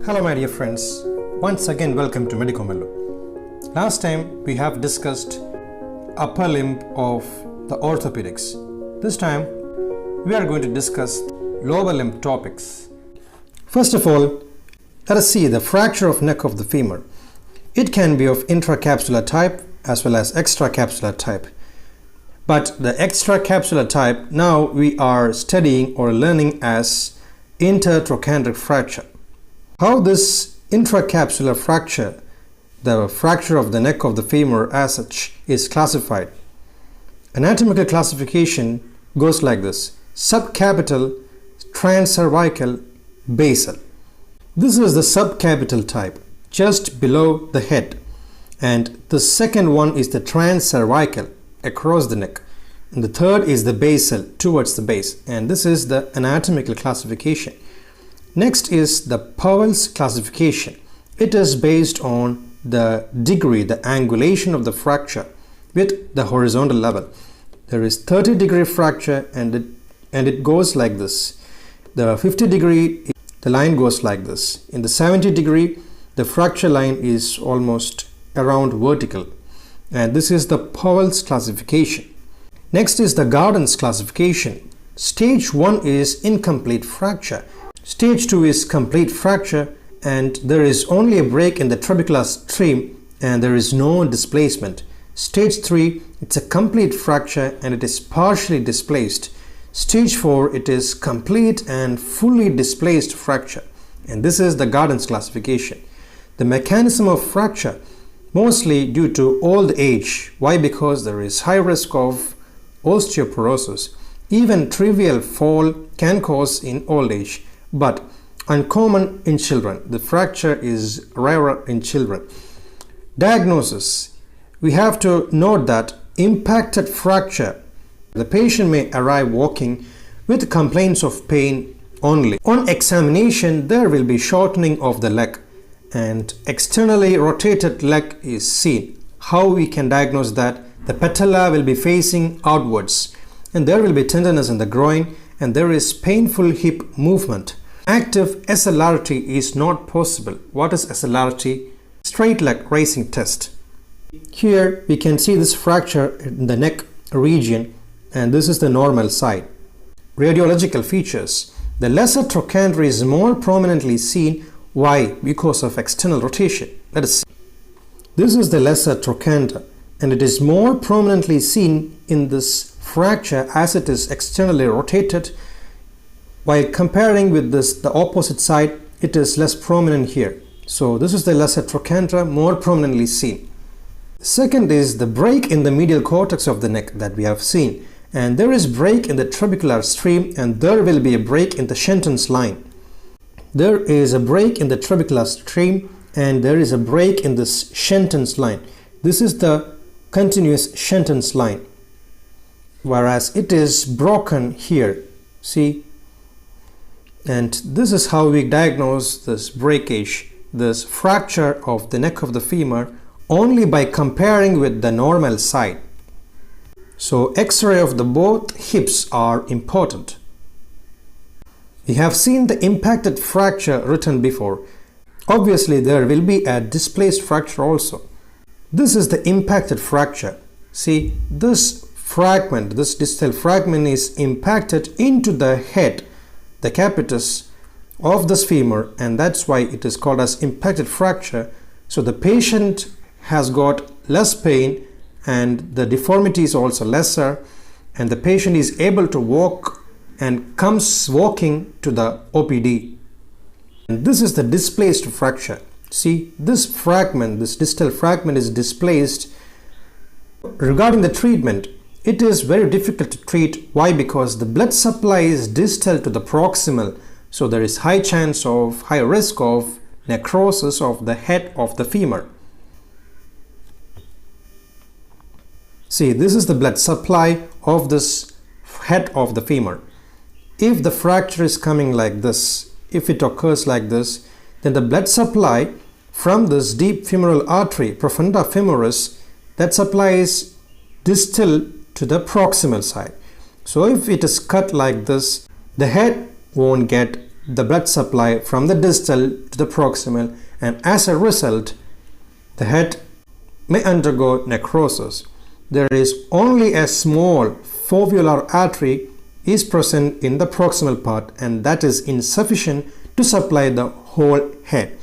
Hello my dear friends, once again welcome to Medicomello. Last time we have discussed upper limb of the orthopedics. This time we are going to discuss lower limb topics. First of all, let us see the fracture of neck of the femur. It can be of intracapsular type as well as extracapsular type. But the extracapsular type now we are studying or learning as intertrochanteric fracture. How this intracapsular fracture, the fracture of the neck of the femur as such, is classified. Anatomical classification goes like this: subcapital, transcervical, basal. This is the subcapital type, just below the head, and the second one is the transcervical, across the neck, and the third is the basal, towards the base, and this is the anatomical classification. Next is the Powell's classification. It is based on the degree, the angulation of the fracture with the horizontal level. There is 30-degree fracture and it goes like this. The 50-degree, the line goes like this. In the 70-degree, the fracture line is almost around vertical. And this is the Powell's classification. Next is the Gardner's classification. Stage 1 is incomplete fracture. Stage 2 is complete fracture, and there is only a break in the trabecular stream and there is no displacement. Stage 3, it's a complete fracture and it is partially displaced. Stage 4, it is complete and fully displaced fracture, and this is the Gardner's classification. The mechanism of fracture, mostly due to old age. Why? Because there is high risk of osteoporosis. Even trivial fall can cause in old age, but uncommon in children. The fracture is rarer in children. Diagnosis. We have to note that impacted fracture, the patient may arrive walking with complaints of pain only. On examination, there will be shortening of the leg and externally rotated leg is seen. How we can diagnose that? The patella will be facing outwards and there will be tenderness in the groin and there is painful hip movement. Active SLRT is not possible. What is SLRT? Straight leg raising test. Here we can see this fracture in the neck region, and this is the normal side. Radiological features. The lesser trochanter is more prominently seen. Why? Because of external rotation. Let us see. This is the lesser trochanter and it is more prominently seen in this fracture as it is externally rotated. While comparing with this, the opposite side, it is less prominent here. So this is the lesser trochanter, more prominently seen. Second is the break in the medial cortex of the neck that we have seen. And there is break in the trabecular stream and there will be a break in the Shenton's line. There is a break in the trabecular stream and there is a break in this Shenton's line. This is the continuous Shenton's line. Whereas it is broken here. See? And this is how we diagnose this breakage, this fracture of the neck of the femur, only by comparing with the normal side. So X-ray of the both hips are important. We have seen the impacted fracture written before. Obviously there will be a displaced fracture also. This is the impacted fracture. See, this fragment, this distal fragment is impacted into the head, the capitis of this femur, and that's why it is called as impacted fracture. So the patient has got less pain and the deformity is also lesser, and the patient is able to walk and comes walking to the OPD. And this is the displaced fracture. See, this fragment, this distal fragment is displaced. Regarding the treatment, it is very difficult to treat. Why? Because the blood supply is distal to the proximal, so there is high risk of necrosis of the head of the femur. See, this is the blood supply of this head of the femur. If the fracture is coming like this, if it occurs like this, then the blood supply from this deep femoral artery, profunda femoris, that supply is distal to the proximal side. So if it is cut like this, the head won't get the blood supply from the distal to the proximal, and as a result, the head may undergo necrosis. There is only a small foveolar artery is present in the proximal part, and that is insufficient to supply the whole head.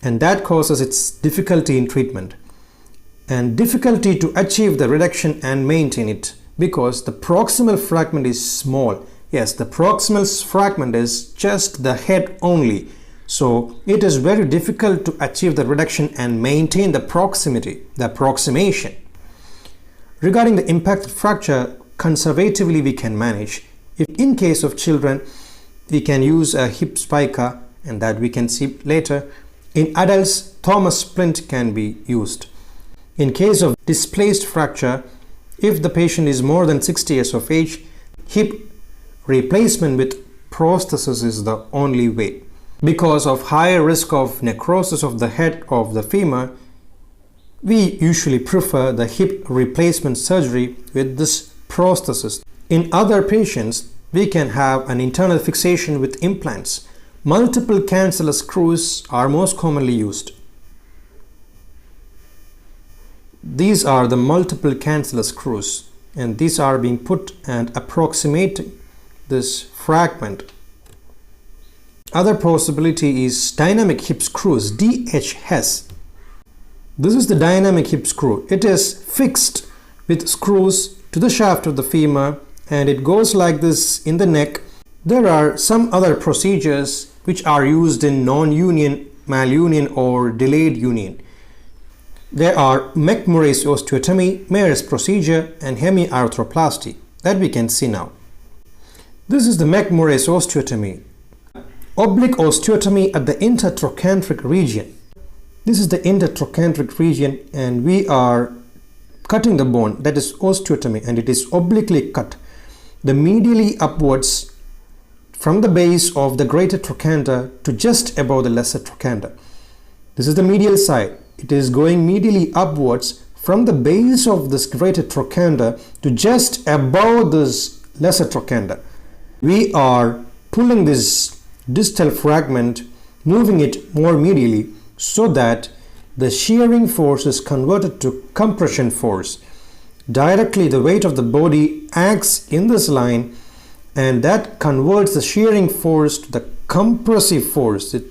And that causes its difficulty in treatment and difficulty to achieve the reduction and maintain it, because the proximal fragment is small. Yes, the proximal fragment is just the head only. So it is very difficult to achieve the reduction and maintain the proximity, the approximation. Regarding the impacted fracture, conservatively we can manage. If in case of children, we can use a hip spica, and that we can see later. In adults, Thomas splint can be used. In case of displaced fracture, if the patient is more than 60 years of age, hip replacement with prosthesis is the only way. Because of higher risk of necrosis of the head of the femur, we usually prefer the hip replacement surgery with this prosthesis. In other patients, we can have an internal fixation with implants. Multiple cancellous screws are most commonly used. These are the multiple cancellous screws, and these are being put and approximating this fragment. Other possibility is dynamic hip screws, DHS. This is the dynamic hip screw. It is fixed with screws to the shaft of the femur, and it goes like this in the neck. There are some other procedures which are used in non-union, malunion or delayed union. There are McMurray's osteotomy, Mayer's procedure, and hemiarthroplasty that we can see now. This is the McMurray's osteotomy. Oblique osteotomy at the intertrochanteric region. This is the intertrochanteric region, and we are cutting the bone, that is osteotomy, and it is obliquely cut. The medially upwards from the base of the greater trochanter to just above the lesser trochanter. This is the medial side. It is going medially upwards from the base of this greater trochanter to just above this lesser trochanter. We are pulling this distal fragment, moving it more medially, so that the shearing force is converted to compression force. Directly the weight of the body acts in this line, and that converts the shearing force to the compressive force. It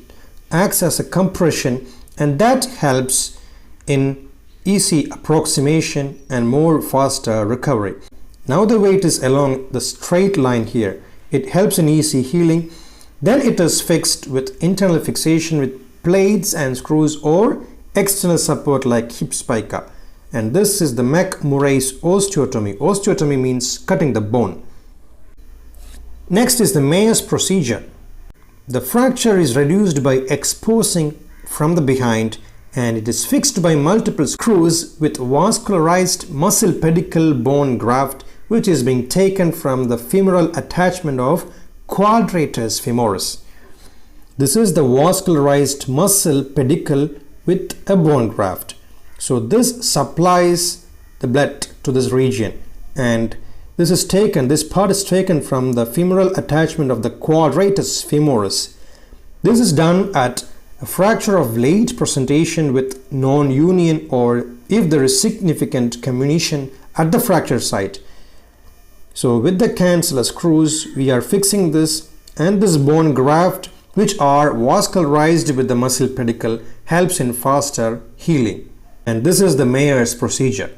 acts as a compression, and that helps in easy approximation and more faster recovery. Now the weight is along the straight line here. It helps in easy healing. Then it is fixed with internal fixation with plates and screws or external support like hip spica. And this is the McMurray's osteotomy. Osteotomy means cutting the bone. Next is the Mayer's procedure. The fracture is reduced by exposing from the behind, and it is fixed by multiple screws with vascularized muscle pedicle bone graft, which is being taken from the femoral attachment of quadratus femoris. This is the vascularized muscle pedicle with a bone graft. So this supplies the blood to this region, and this part is taken from the femoral attachment of the quadratus femoris. This is done at a fracture of late presentation with non-union, or if there is significant comminution at the fracture site. So with the cancellous screws, we are fixing this, and this bone graft, which are vascularized with the muscle pedicle, helps in faster healing. And this is the Mayer's procedure.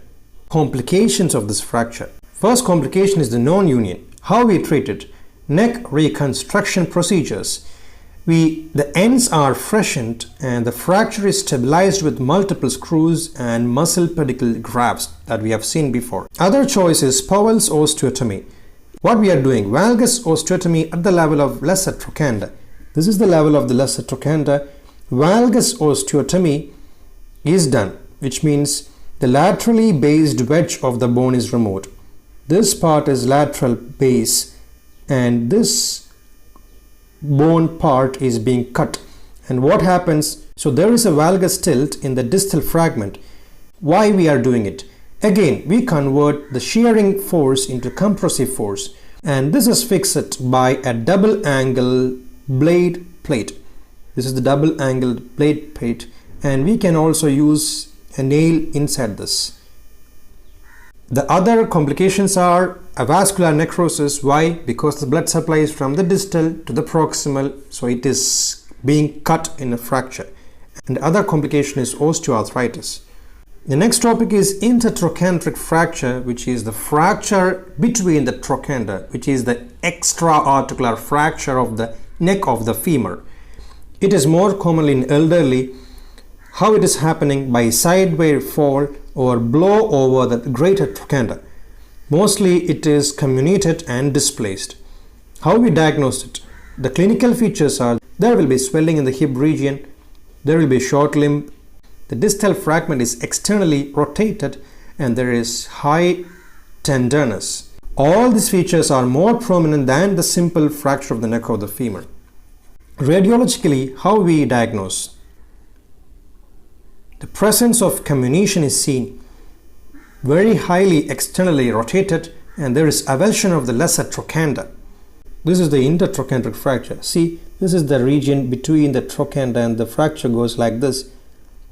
Complications of this fracture. First complication is the non-union. How we treat it? Neck reconstruction procedures. The ends are freshened, and the fracture is stabilized with multiple screws and muscle pedicle grafts that we have seen before. Other choice is Powell's osteotomy. What we are doing? Valgus osteotomy at the level of lesser trochanter. This is the level of the lesser trochanter. Valgus osteotomy is done, which means the laterally based wedge of the bone is removed. This part is lateral base, and this bone part is being cut. And what happens? So there is a valgus tilt in the distal fragment. Why we are doing it? Again, we convert the shearing force into compressive force, and this is fixed by a double angle blade plate. This is the double angled blade plate, and we can also use a nail inside this. The other complications are avascular necrosis. Why? Because the blood supply is from the distal to the proximal, so it is being cut in a fracture. And the other complication is osteoarthritis. The next topic is intertrochanteric fracture, which is the fracture between the trochanter, which is the extra-articular fracture of the neck of the femur. It is more commonly in elderly. How it is happening? By sideways fall or blow over the greater trochanter. Mostly it is comminuted and displaced. How we diagnose it? The clinical features are there will be swelling in the hip region, there will be short limb, the distal fragment is externally rotated, and there is high tenderness. All these features are more prominent than the simple fracture of the neck of the femur. Radiologically, how we diagnose? The presence of comminution is seen, very highly externally rotated, and there is avulsion of the lesser trochanter. This is the intertrochanteric fracture. See, this is the region between the trochanter, and the fracture goes like this.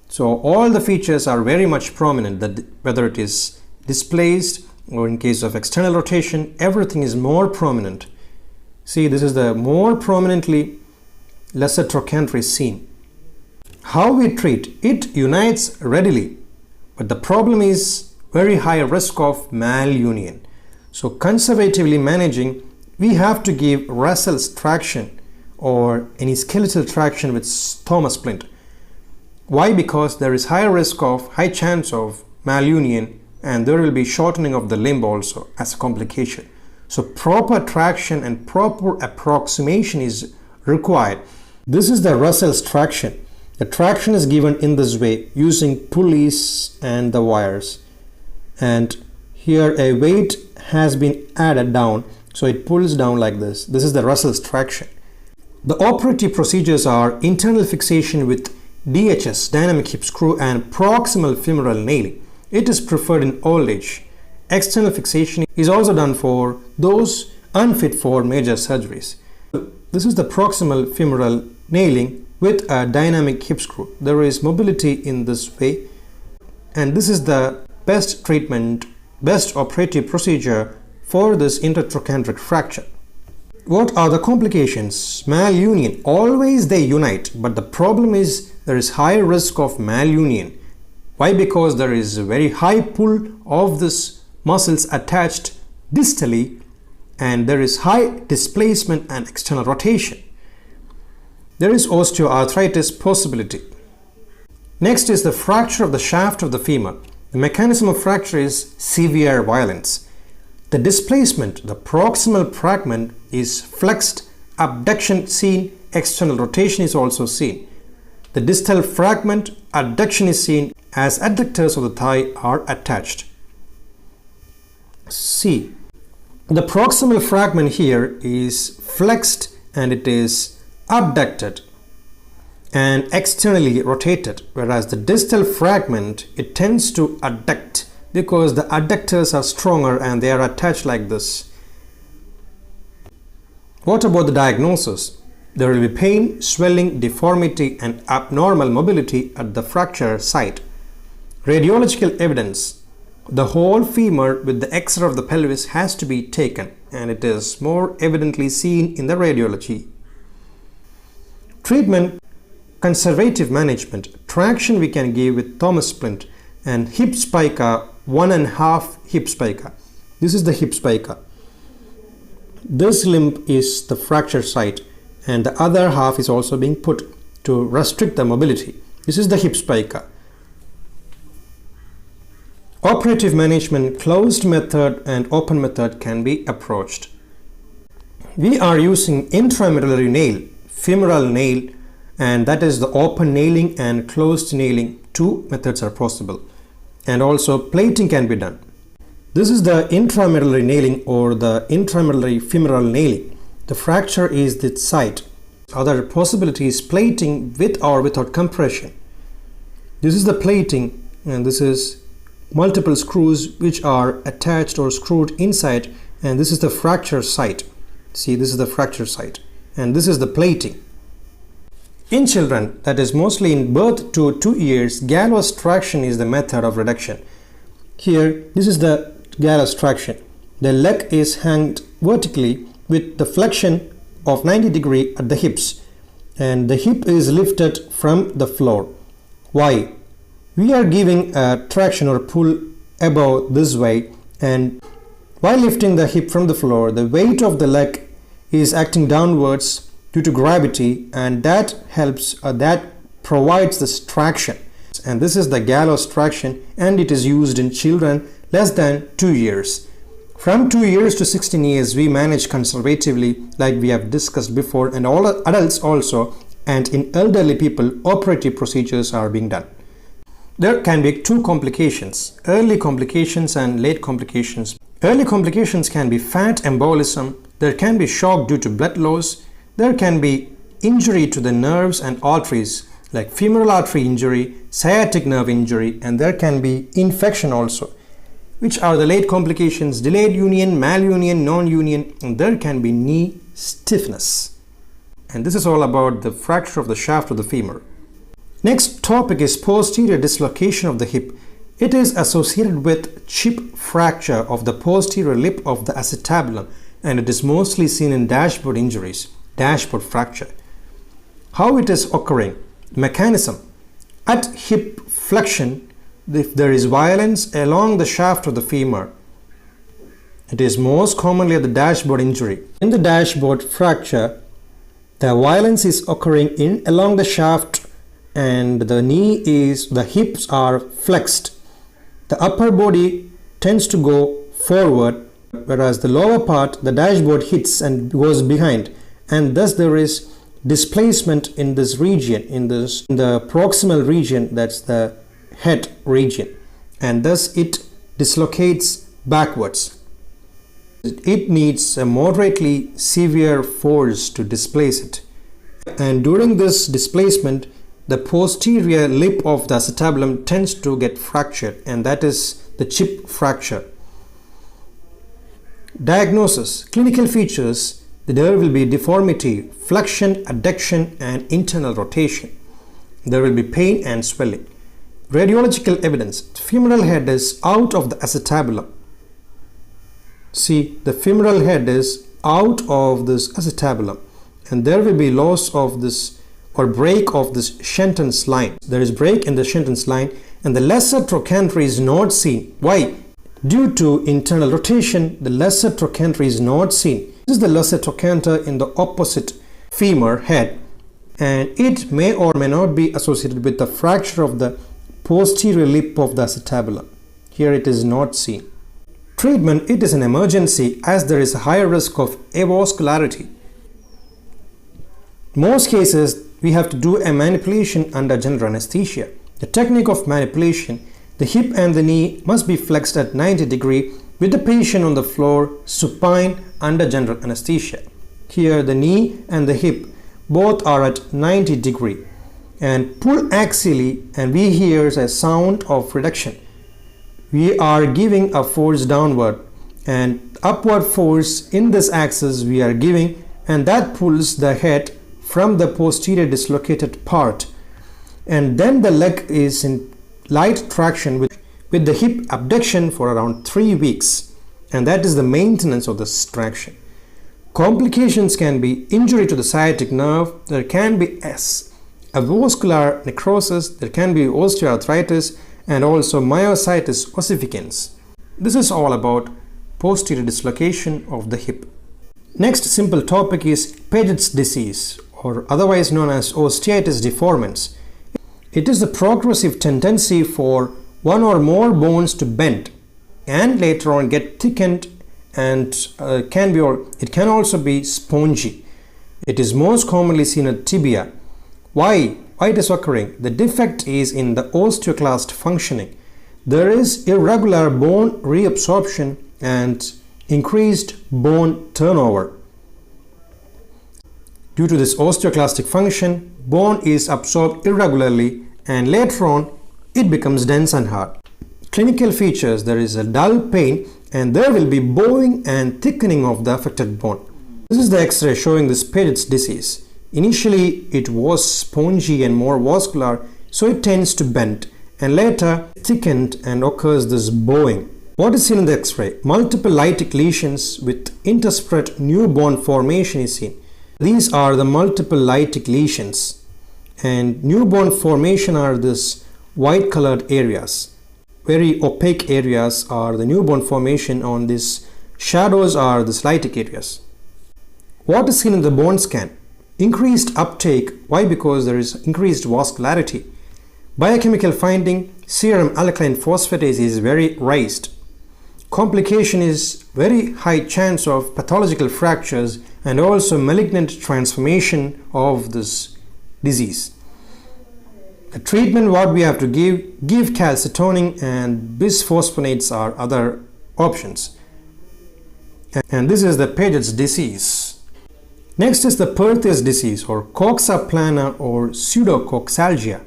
So all the features are very much prominent, that whether it is displaced or in case of external rotation, everything is more prominent. See, this is the more prominently lesser trochanter is seen. How we treat? It unites readily, but the problem is very high risk of malunion. So conservatively managing, we have to give Russell's traction or any skeletal traction with Thomas splint. Why? Because there is high chance of malunion, and there will be shortening of the limb also as a complication. So proper traction and proper approximation is required. This is the Russell's traction. The traction is given in this way using pulleys and the wires, and here a weight has been added down, so it pulls down like this. This is the Russell's traction. The operative procedures are internal fixation with DHS, dynamic hip screw, and proximal femoral nailing. It is preferred in old age. External fixation is also done for those unfit for major surgeries. This is the proximal femoral nailing with a dynamic hip screw. There is mobility in this way, and this is the best treatment, best operative procedure for this intertrochanteric fracture. What are the complications? Malunion. Always they unite, but the problem is there is high risk of malunion. Why? Because there is a very high pull of this muscles attached distally, and there is high displacement and external rotation. There is osteoarthritis possibility. Next is the fracture of the shaft of the femur. The mechanism of fracture is severe violence. The displacement, the proximal fragment is flexed, abduction seen, external rotation is also seen. The distal fragment, adduction is seen as adductors of the thigh are attached. See, the proximal fragment here is flexed and it is abducted and externally rotated, whereas the distal fragment, it tends to adduct because the adductors are stronger and they are attached like this. What about the diagnosis? There will be pain, swelling, deformity, and abnormal mobility at the fracture site. Radiological evidence. The whole femur with the X-ray of the pelvis has to be taken, and it is more evidently seen in the radiology. Treatment. Conservative management. Traction we can give with Thomas splint and hip spica, 1.5 hip spica. This is the hip spica. This limb is the fracture site, and the other half is also being put to restrict the mobility. This is the hip spica. Operative management, closed method and open method can be approached. We are using intramedullary nail, femoral nail, and that is the open nailing and closed nailing. Two methods are possible, and also plating can be done. This is the intramedullary nailing or the intramedullary femoral nailing. The fracture is the site. Other possibility is plating with or without compression. This is the plating, and this is multiple screws which are attached or screwed inside, and this is the fracture site. See, this is the fracture site, and this is the plating. In children, that is mostly in birth to 2 years, gallows traction is the method of reduction. Here, this is the gallows traction. The leg is hanged vertically with the flexion of 90 degree at the hips, and the hip is lifted from the floor. Why? We are giving a traction or pull above this way, and while lifting the hip from the floor, the weight of the leg is acting downwards due to gravity, and that helps, that provides this traction. And this is the gallows traction, and it is used in children less than 2 years. From 2 years to 16 years, we manage conservatively, like we have discussed before, and all adults also, and in elderly people, operative procedures are being done. There can be 2 complications, early complications and late complications. Early complications can be fat embolism, there can be shock due to blood loss, there can be injury to the nerves and arteries like femoral artery injury, sciatic nerve injury, and there can be infection also. Which are the late complications? Delayed union, malunion, non-union, and there can be knee stiffness. And this is all about the fracture of the shaft of the femur. Next topic is posterior dislocation of the hip. It is associated with chip fracture of the posterior lip of the acetabulum, and it is mostly seen in dashboard injuries, dashboard fracture. How it is occurring? Mechanism. At hip flexion, if there is violence along the shaft of the femur, it is most commonly at the dashboard injury. In the dashboard fracture, the violence is occurring along the shaft, and the hips are flexed. The upper body tends to go forward, whereas the lower part, the dashboard, hits and goes behind, and thus there is displacement in this region, in the proximal region, that's the head region, and thus it dislocates backwards. It needs a moderately severe force to displace it, and during this displacement, the posterior lip of the acetabulum tends to get fractured, and that is the chip fracture. Diagnosis. Clinical features: there will be deformity, flexion, adduction, and internal rotation. There will be pain and swelling. Radiological evidence: femoral head is out of the acetabulum. See, the femoral head is out of this acetabulum, and there will be loss of this or break of this Shenton's line. There is break in the Shenton's line, and the lesser trochanter is not seen. Why? Due to internal rotation, the lesser trochanter is not seen. This is the lesser trochanter in the opposite femur head, and it may or may not be associated with the fracture of the posterior lip of the acetabulum. Here it is not seen. Treatment: it is an emergency as there is a higher risk of avascularity. In most cases, we have to do a manipulation under general anesthesia. The technique of manipulation: the hip and the knee must be flexed at 90 degree with the patient on the floor supine under general anesthesia. Here the knee and the hip both are at 90 degree, and pull axially, and we hear a sound of reduction. We are giving a force downward, and upward force in this axis we are giving, and that pulls the head from the posterior dislocated part, and then the leg is in light traction with the hip abduction for around 3 weeks, and that is the maintenance of this traction. Complications can be injury to the sciatic nerve, there can be avascular necrosis, there can be osteoarthritis, and also myositis ossificans. This is all about posterior dislocation of the hip. Next simple topic is Paget's disease, or otherwise known as osteitis deformans. It is the progressive tendency for one or more bones to bend and later on get thickened, and it can also be spongy. It is most commonly seen at tibia. Why it is occurring? The defect is in the osteoclast functioning. There is irregular bone reabsorption and increased bone turnover. Due to this osteoclastic function, bone is absorbed irregularly, and later on it becomes dense and hard. clinical features, there is a dull pain and there will be bowing and thickening of the affected bone. This is the X-ray showing this Paget's disease. Initially it was spongy and more vascular, so it tends to bend, and later thickened and occurs this bowing. What is seen in the X-ray? Multiple lytic lesions with interspread new bone formation is seen. These are the multiple lytic lesions, and new bone formation are this white colored areas. Very opaque areas are the new bone formation. On these shadows are the lytic areas. What is seen in the bone scan? Increased uptake. Why? Because there is increased vascularity. Biochemical finding, serum alkaline phosphatase is very raised. Complication is very high chance of pathological fractures and also malignant transformation of this disease. The treatment what we have to give calcitonin and bisphosphonates are other options. And this is the Paget's disease. Next is the Perthes disease or coxa plana or pseudocoxalgia.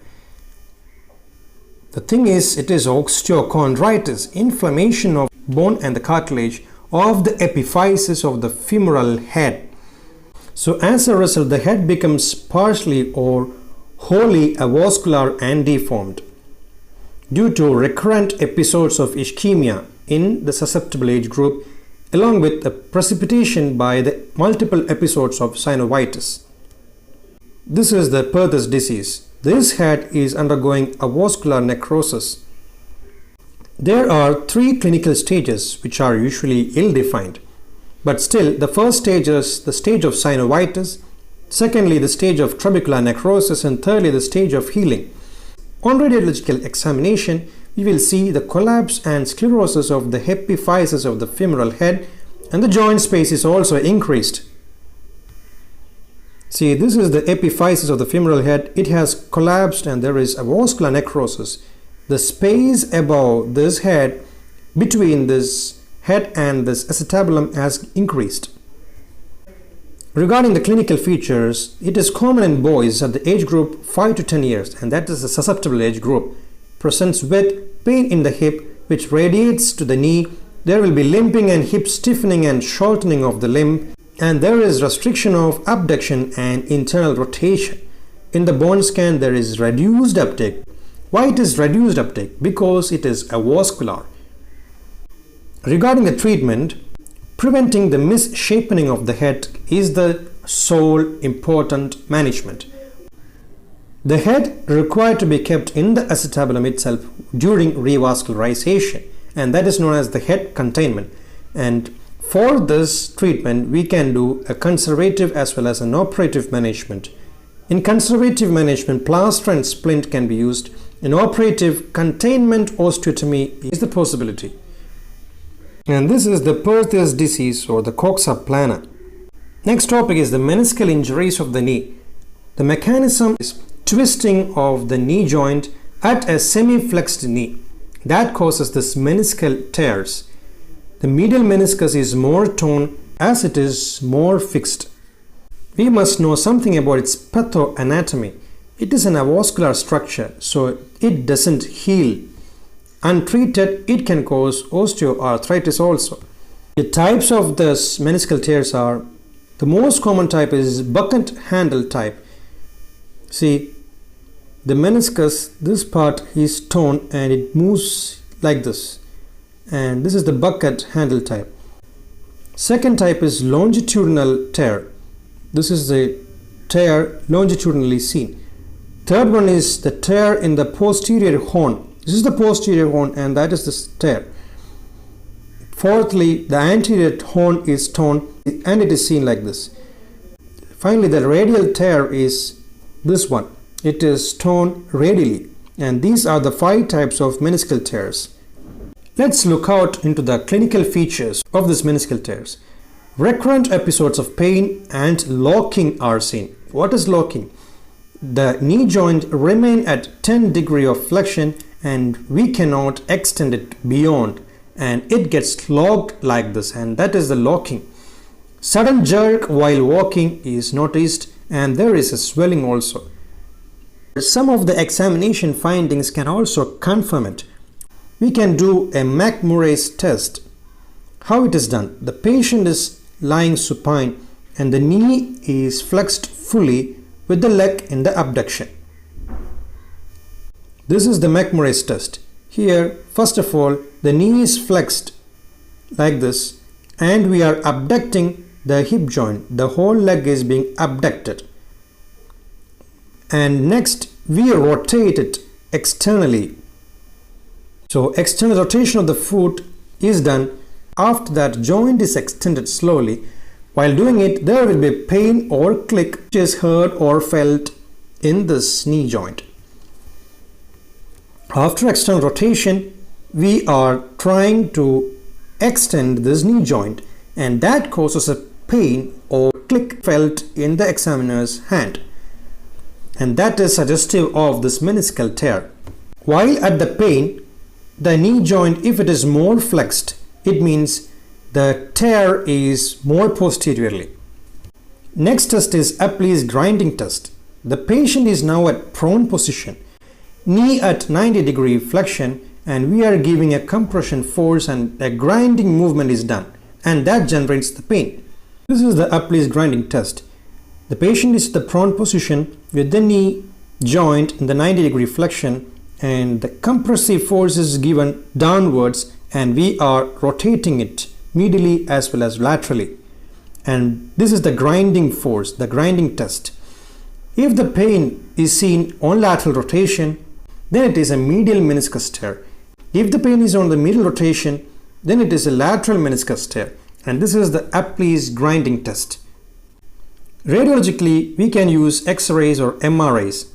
The thing is, it is osteochondritis, inflammation of bone and the cartilage of the epiphysis of the femoral head. So as a result, the head becomes partially or wholly avascular and deformed due to recurrent episodes of ischemia in the susceptible age group, along with the precipitation by the multiple episodes of synovitis. This is the Perthes disease. This head is undergoing avascular necrosis. There are 3 clinical stages which are usually ill-defined, but still the first stage is the stage of synovitis, secondly the stage of trabecular necrosis, and thirdly the stage of healing. On radiological examination, we will see the collapse and sclerosis of the epiphysis of the femoral head, and the joint space is also increased. See, this is the epiphysis of the femoral head. It has collapsed and there is avascular necrosis. The space above this head, between this head and this acetabulum, has increased. Regarding the clinical features, it is common in boys at the age group 5 to 10 years, and that is the susceptible age group. Presents with pain in the hip which radiates to the knee. There will be limping and hip stiffening and shortening of the limb, and there is restriction of abduction and internal rotation. In the bone scan, there is reduced uptake. Why it is reduced uptake? Because it is avascular. Regarding the treatment, preventing the misshapening of the head is the sole important management. The head required to be kept in the acetabulum itself during revascularization, and that is known as the head containment. And for this treatment, we can do a conservative as well as an operative management. In conservative management, plaster and splint can be used. In operative, containment osteotomy is the possibility. And this is the Perthes disease or the coxa plana. Next topic is the meniscal injuries of the knee. The mechanism is twisting of the knee joint at a semi-flexed knee. That causes this meniscal tears. The medial meniscus is more torn as it is more fixed. We must know something about its pathoanatomy. It is an avascular structure, so it doesn't heal. Untreated, it can cause osteoarthritis also. The types of this meniscal tears are, the most common type is bucket handle type. See, the meniscus, this part is torn and it moves like this. And this is the bucket handle type. Second type is longitudinal tear. This is the tear longitudinally seen. Third one is the tear in the posterior horn. This is the posterior horn and that is the tear. Fourthly, the anterior horn is torn and it is seen like this. Finally, the radial tear is this one. It is torn radially, and these are the 5 types of meniscal tears. Let's look out into the clinical features of these meniscal tears. Recurrent episodes of pain and locking are seen. What is locking? The knee joint remain at 10 degree of flexion and we cannot extend it beyond, and it gets locked like this, and that is the locking. Sudden jerk while walking is noticed and there is a swelling also. Some of the examination findings can also confirm it. we can do a McMurray's test. How it is done? The patient is lying supine and the knee is flexed fully with the leg in the abduction. This is the McMurray's test. Here, first of all, the knee is flexed like this and we are abducting the hip joint. The whole leg is being abducted. And next, we rotate it externally. So external rotation of the foot is done. After that, joint is extended slowly. While doing it, there will be pain or click which is heard or felt in this knee joint. After external rotation, we are trying to extend this knee joint and that causes a pain or click felt in the examiner's hand. And that is suggestive of this meniscal tear. While at the pain, the knee joint, if it is more flexed, it means the tear is more posteriorly. Next test is Apley's grinding test. The patient is now at prone position, knee at 90-degree flexion, and we are giving a compression force and a grinding movement is done, and that generates the pain. This is the Apley's grinding test. The patient is at the prone position with the knee joint in the 90-degree flexion and the compressive force is given downwards and we are rotating it medially as well as laterally. And this is the grinding force, the grinding test. If the pain is seen on lateral rotation, then it is a medial meniscus tear. If the pain is on the medial rotation, then it is a lateral meniscus tear. And this is the Apley's grinding test. Radiologically, we can use X-rays or MRIs.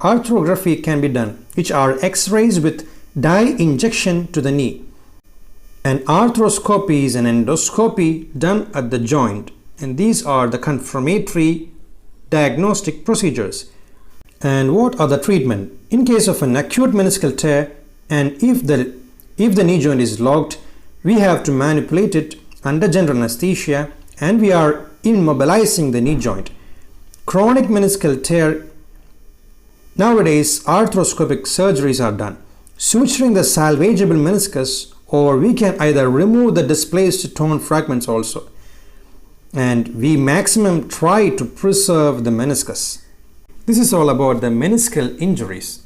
Arthrography can be done, which are X-rays with dye injection to the knee. And arthroscopy is an endoscopy done at the joint. And these are the confirmatory diagnostic procedures. And what are the treatment? In case of an acute meniscal tear and if the knee joint is locked, we have to manipulate it under general anesthesia and we are immobilizing the knee joint. Chronic meniscal tear, nowadays arthroscopic surgeries are done, suturing the salvageable meniscus, or we can either remove the displaced torn fragments also. And we maximum try to preserve the meniscus. This is all about the meniscal injuries.